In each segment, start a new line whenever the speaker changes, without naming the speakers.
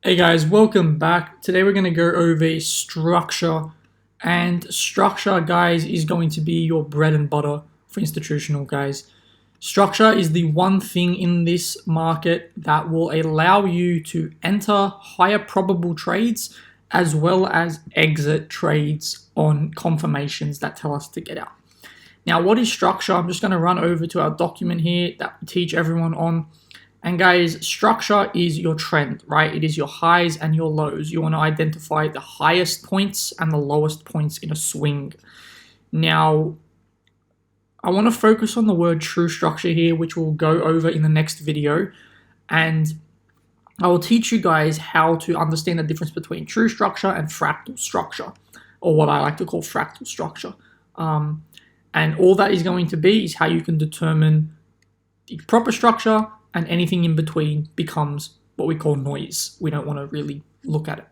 Hey guys, welcome back. Today we're going to go over structure, and structure, guys, is going to be your bread and butter for institutional guys. Structure is the one thing in this market that will allow you to enter higher probable trades as well as exit trades on confirmations that tell us to get out. Now, what is structure? I'm just going to run over to our document here that we teach everyone on. And guys, structure is your trend, right? It is your highs and your lows. You want to identify the highest points and the lowest points in a swing. Now, I want to focus on the word true structure here, which we'll go over in the next video. And I will teach you guys how to understand the difference between true structure and fractal structure, or what I like to call fractal structure. And all that is going to be is how you can determine the proper structure, and anything in between becomes what we call noise. We don't want to really look at it.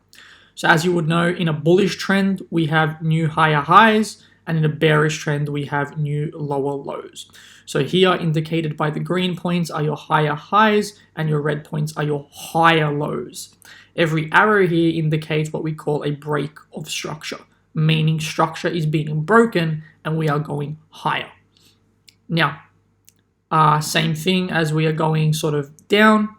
So as you would know, in a bullish trend, we have new higher highs, and in a bearish trend, we have new lower lows. So here, indicated by the green points, are your higher highs, and your red points are your higher lows. Every arrow here indicates what we call a break of structure, meaning structure is being broken, and we are going higher. Now, same thing as we are going sort of down.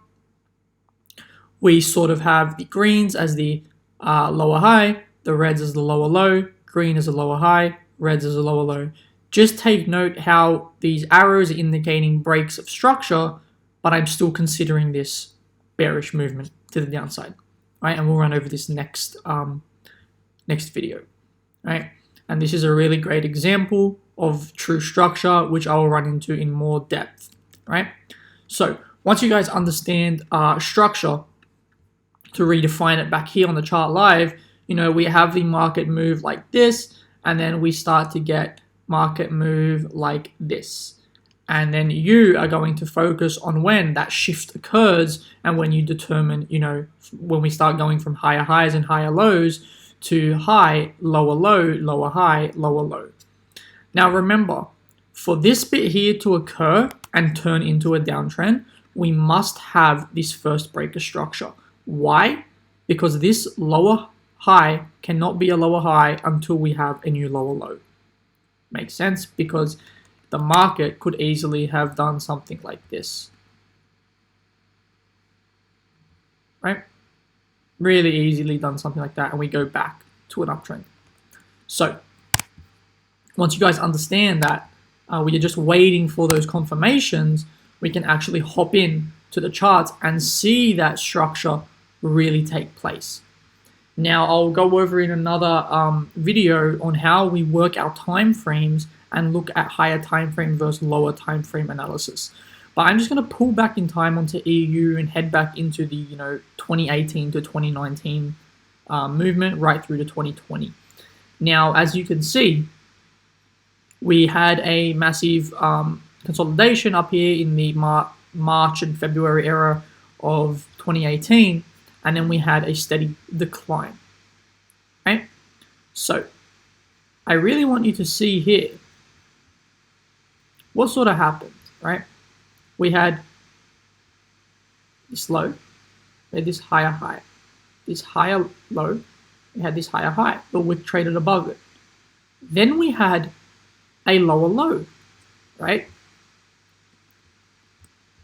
We sort of have the greens as the lower high, the reds as the lower low, green as a lower high, reds as a lower low. Just take note how these arrows are indicating breaks of structure, but I'm still considering this bearish movement to the downside, right? And we'll run over this next video, right? And this is a really great example of true structure, which I will run into in more depth, right? So once you guys understand structure, to redefine it back here on the chart live, we have the market move like this, and then we start to get market move like this. And then you are going to focus on when that shift occurs, and when you determine, when we start going from higher highs and higher lows to high, lower low, lower high, lower low. Now remember, for this bit here to occur and turn into a downtrend, we must have this first break of structure. Why? Because this lower high cannot be a lower high until we have a new lower low. Makes sense? Because the market could easily have done something like this. Right? Really easily done something like that, and we go back to an uptrend. So, once you guys understand that we are just waiting for those confirmations, we can actually hop in to the charts and see that structure really take place. Now, I'll go over in another video on how we work our time frames and look at higher time frame versus lower time frame analysis. But I'm just going to pull back in time onto EU and head back into the 2018 to 2019 movement right through to 2020. Now, as you can see, we had a massive consolidation up here in the March and February era of 2018, and then we had a steady decline. Right? So, I really want you to see here what sort of happened, right? We had this low, we had this higher high, this higher low, we had this higher high, but we traded above it. Then we had a lower low, right?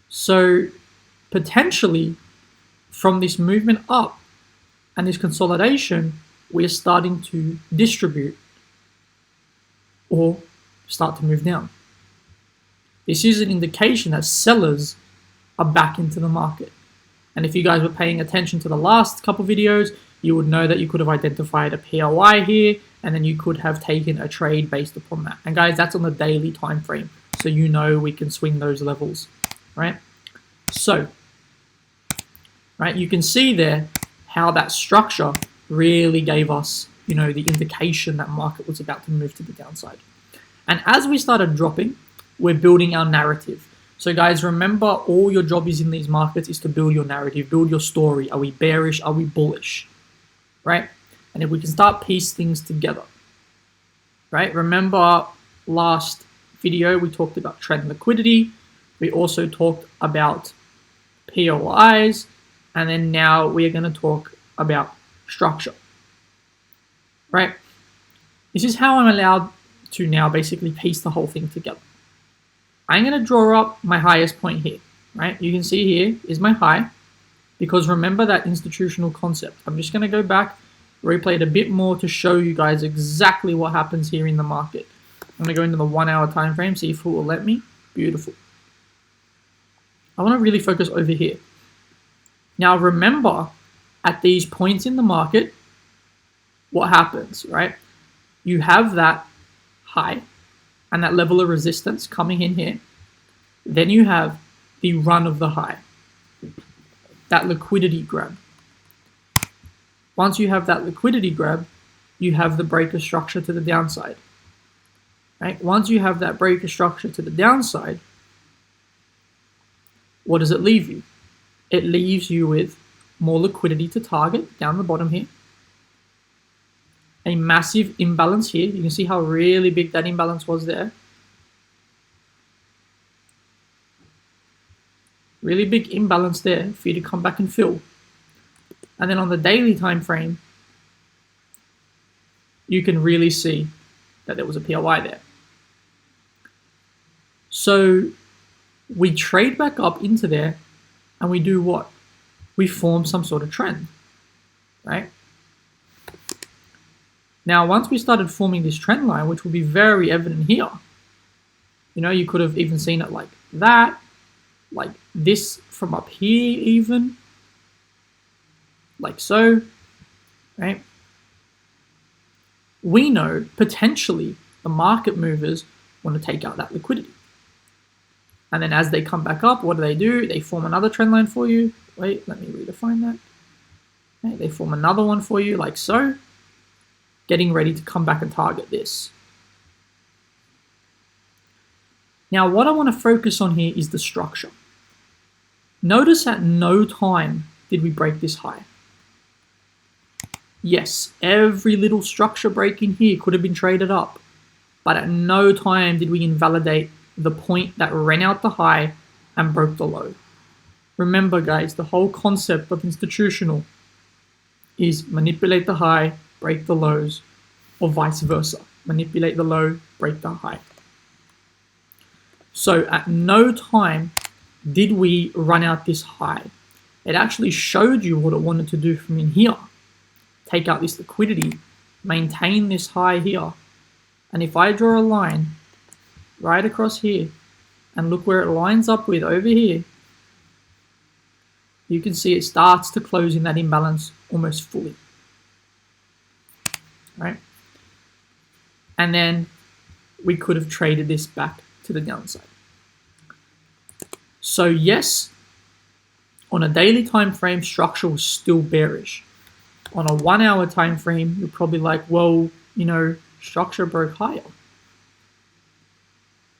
So potentially from this movement up and this consolidation, we're starting to distribute or start to move down. This is an indication that sellers are back into the market. And if you guys were paying attention to the last couple videos, you would know that you could have identified a POI here, and then you could have taken a trade based upon that. And guys, that's on the daily time frame, so we can swing those levels, right? So, right, you can see there how that structure really gave us, the indication that market was about to move to the downside. And as we started dropping, we're building our narrative. So guys, remember, all your job is in these markets is to build your narrative, build your story. Are we bearish? Are we bullish? Right? And if we can start piece things together, right? Remember last video, we talked about trend liquidity. We also talked about POIs, And then now we are going to talk about structure, right? This is how I'm allowed to now basically piece the whole thing together. I'm going to draw up my highest point here, right? You can see here is my high, because remember that institutional concept. I'm just going to go back, replay it a bit more to show you guys exactly what happens here in the market. I'm going to go into the 1 hour time frame, see if it will let me. Beautiful. I want to really focus over here. Now remember, at these points in the market, what happens, right? You have that high and that level of resistance coming in here. Then you have the run of the high, that liquidity grab. Once you have that liquidity grab, you have the breaker structure to the downside. Right? Once you have that breaker structure to the downside, what does it leave you? It leaves you with more liquidity to target down the bottom here. A massive imbalance here. You can see how really big that imbalance was there. Really big imbalance there for you to come back and fill. And then on the daily time frame, you can really see that there was a POI there. So we trade back up into there and we do what? We form some sort of trend, right? Now, once we started forming this trend line, which will be very evident here, you know, you could have even seen it like that, like this from up here even, like so, right? We know potentially the market movers want to take out that liquidity. And then as they come back up, what do? They form another trend line for you. Wait, let me redefine that. Okay, they form another one for you like so, getting ready to come back and target this. Now, what I want to focus on here is the structure. Notice at no time did we break this high. Yes, every little structure break in here could have been traded up, but at no time did we invalidate the point that ran out the high and broke the low. Remember, guys, the whole concept of institutional is manipulate the high, break the lows, or vice versa. Manipulate the low, break the high. So at no time did we run out this high. It actually showed you what it wanted to do from in here. Take out this liquidity, maintain this high here. And if I draw a line right across here and look where it lines up with over here, you can see it starts to close in that imbalance almost fully. Right? And then we could have traded this back to the downside. So yes, on a daily time frame, structure was still bearish. On a 1 hour time frame, you're probably like, well, you know, structure broke higher.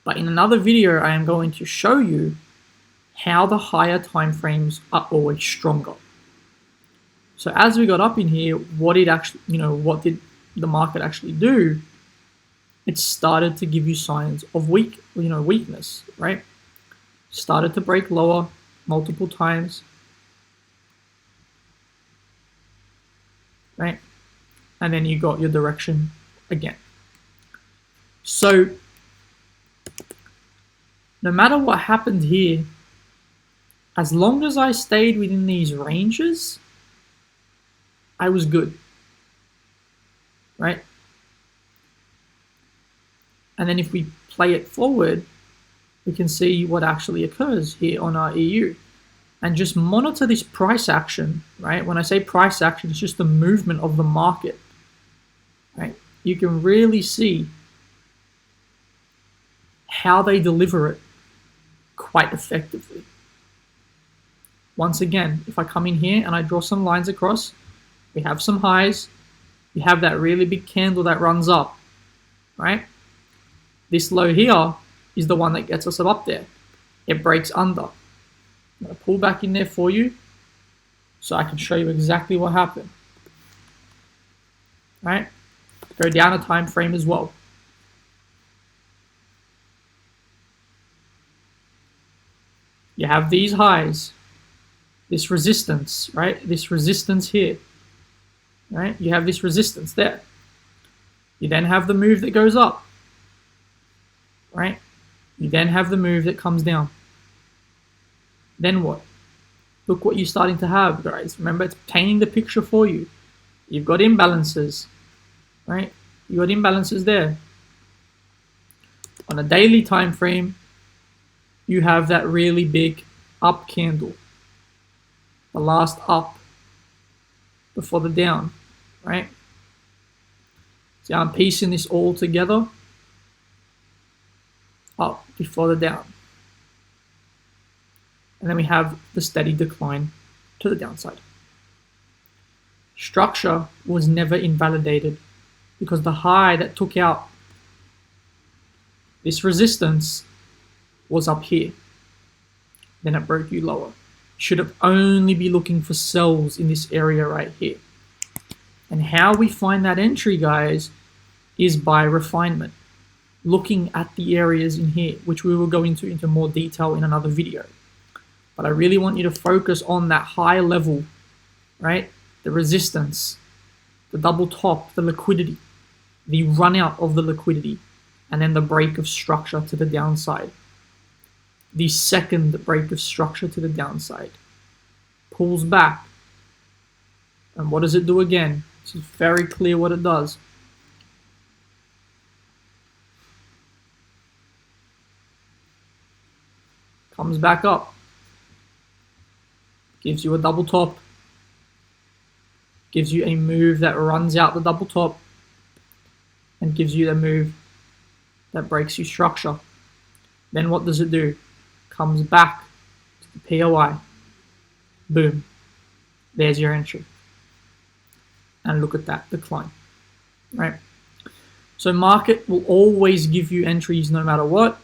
But in another video, I am going to show you how the higher time frames are always stronger. So as we got up in here, what did the market actually do? It started to give you signs of weakness, right? Started to break lower multiple times, right? And then you got your direction again. So no matter what happened here, as long as I stayed within these ranges, I was good, right? And then if we play it forward, we can see what actually occurs here on our EU. And just monitor this price action, right? When I say price action, it's just the movement of the market, right? You can really see how they deliver it quite effectively. Once again, if I come in here and I draw some lines across, we have some highs, we have that really big candle that runs up, right? This low here is the one that gets us up there. It breaks under. I'm going to pull back in there for you so I can show you exactly what happened. Right? Go down a time frame as well. You have these highs. this resistance, right? This resistance here, right? You have this resistance there. You then have the move that goes up, right? You then have the move that comes down. Then what? Look what you're starting to have, guys. Remember, it's painting the picture for you. You've got imbalances, right? You got imbalances there. On a daily time frame, you have that really big up candle, the last up before the down, right? See, I'm piecing this all together. Up before the down. And then we have the steady decline to the downside. Structure was never invalidated because the high that took out this resistance was up here. Then it broke you lower. Should have only be looking for sells in this area right here. And how we find that entry, guys, is by refinement. Looking at the areas in here, which we will go into more detail in another video. But I really want you to focus on that high level, right? The resistance, the double top, the liquidity, the run out of the liquidity, and then the break of structure to the downside. The second break of structure to the downside. Pulls back. And what does it do again? It's very clear what it does. Comes back up. Gives you a double top. Gives you a move that runs out the double top. And gives you the move that breaks you structure. Then what does it do? Comes back to the POI. Boom. There's your entry. And look at that decline. Right? So market will always give you entries no matter what.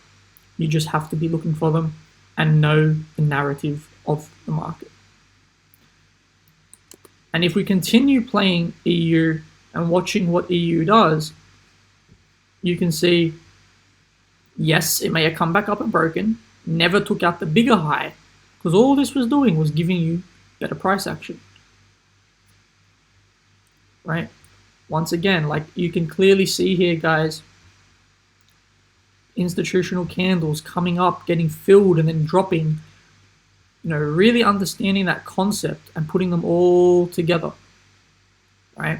You just have to be looking for them and know the narrative of the market. And if we continue playing EU and watching what EU does, you can see, yes, it may have come back up and broken, never took out the bigger high, because all this was doing was giving you better price action. Right? Once again, like you can clearly see here, guys, institutional candles coming up, getting filled and then dropping, really understanding that concept and putting them all together, right?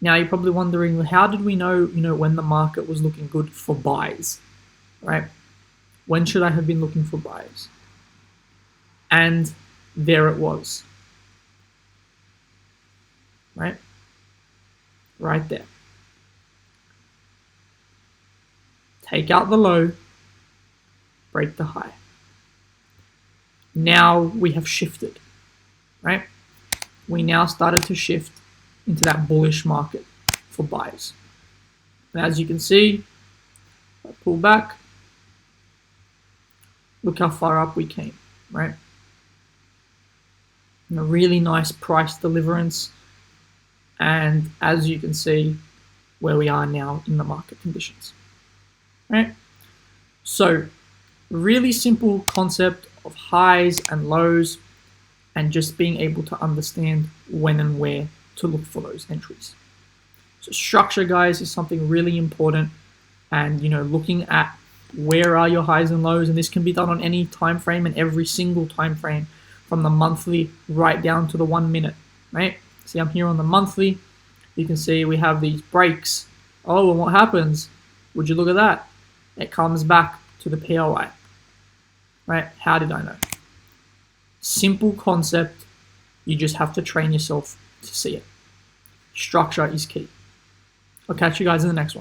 Now you're probably wondering, well, how did we know, when the market was looking good for buys, right? When should I have been looking for buys? And there it was, right? Right there. Take out the low, break the high. Now we have shifted, right? We now started to shift into that bullish market for buys. And as you can see, I pull back. Look how far up we came, right? And a really nice price deliverance. And as you can see, where we are now in the market conditions, right? So really simple concept of highs and lows and just being able to understand when and where to look for those entries. So structure, guys, is something really important, and looking at where are your highs and lows, and this can be done on any time frame and every single time frame, from the monthly right down to the 1 minute, right? See, I'm here on the monthly. You can see we have these breaks. Oh, and what happens? Would you look at that? It comes back to the POI, right? How did I know? Simple concept. You just have to train yourself to see it. Structure is key. I'll catch you guys in the next one.